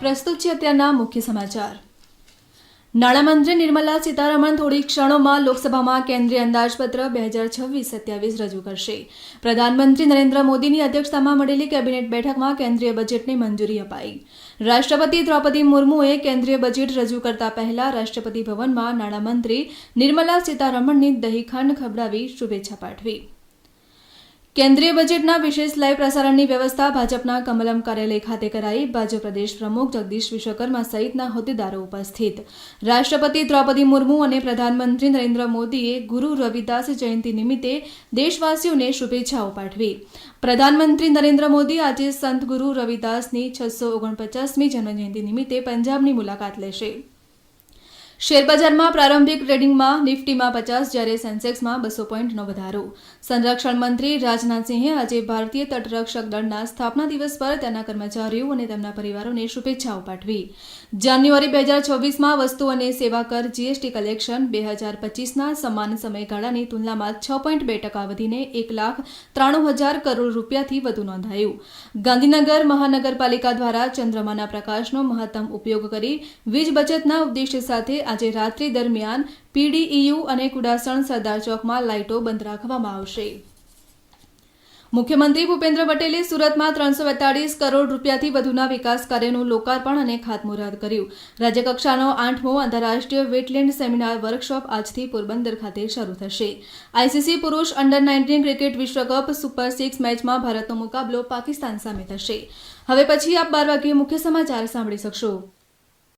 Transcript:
પ્રસ્તુત છે અત્યારના મુખ્ય સમાચાર। નાણામંત્રી નિર્મલા સીતારમણ થોડી ક્ષણોમાં લોકસભામાં કેન્દ્રીય અંદાજપત્ર 2026-27 રજૂ કરશે। પ્રધાનમંત્રી નરેન્દ્ર મોદીની અધ્યક્ષતામાં મળેલી કેબિનેટ બેઠકમાં કેન્દ્રીય બજેટને મંજૂરી અપાઈ। રાષ્ટ્રપતિ દ્રૌપદી મુર્મુએ કેન્દ્રીય બજેટ રજૂ કરતા પહેલા રાષ્ટ્રપતિ ભવનમાં નાણામંત્રી નિર્મલા સીતારમણને દહીંખાંડ ખવડાવી શુભેચ્છા પાઠવી। કેન્દ્રીય બજેટના વિશેષ લાઈવ પ્રસારણની વ્યવસ્થા ભાજપના કમલમ કાર્યાલય ખાતે કરાઈ। ભાજપ પ્રદેશ પ્રમુખ જગદીશ વિશ્વકર્મા સહિતના હોદ્દેદારો ઉપસ્થિત। રાષ્ટ્રપતિ દ્રૌપદી મુર્મુ અને પ્રધાનમંત્રી નરેન્દ્ર મોદીએ ગુરુ રવિદાસ જયંતિ નિમિત્તે દેશવાસીઓને શુભેચ્છાઓ પાઠવી। પ્રધાનમંત્રી નરેન્દ્ર મોદી આજે સંત ગુરુ રવિદાસની 649મી જન્મજયંતિ નિમિત્તે પંજાબની મુલાકાત લેશે। શેરબજારમાં પ્રારંભિક ટ્રેડિંગમાં નિફ્ટીમાં 50 જ્યારે સેન્સેક્સમાં 200 પોઈન્ટનો વધારો। સંરક્ષણ મંત્રી રાજનાથસિંહે આજે ભારતીય તટરક્ષક દળના સ્થાપના દિવસ પર તેના કર્મચારીઓ અને તેમના પરિવારોને શુભેચ્છાઓ પાઠવી। જાન્યુઆરી 2024માં વસ્તુ અને સેવા કર જીએસટી કલેક્શન 2025ના સમાન સમયગાળાની તુલનામાં 6.2% વધીને 1,93,000 કરોડ રૂપિયાથી વધુ નોંધાયું। ગાંધીનગર મહાનગરપાલિકા દ્વારા ચંદ્રમાના પ્રકાશનો મહત્તમ ઉપયોગ કરી વીજ બચતના ઉદ્દેશ્ય સાથે આજે રાત્રિ દરમિયાન પીડીઈયુ અને કુડાસણ સરદાર ચોકમાં લાઇટો બંધ રાખવામાં આવશે। મુખ્યમંત્રી ભૂપેન્દ્ર પટેલે સુરતમાં 342 કરોડ રૂપિયાથી વધુના વિકાસ કાર્યનું લોકાર્પણ અને ખાતમુહૂર્ત કર્યું। રાજ્યકક્ષાનો 8મો આંતરરાષ્ટ્રીય વેટલેન્ડ સેમિનાર વર્કશોપ આજથી પોરબંદર ખાતે શરૂ થશે। આઈસીસી પુરુષ અંડર-19 ક્રિકેટ વિશ્વકપ સુપર 6 મેચમાં ભારતનો મુકાબલો પાકિસ્તાન સામે થશે। હવે પછી આપ 12 વાગ્યે મુખ્ય સમાચાર સાંભળી શકશો।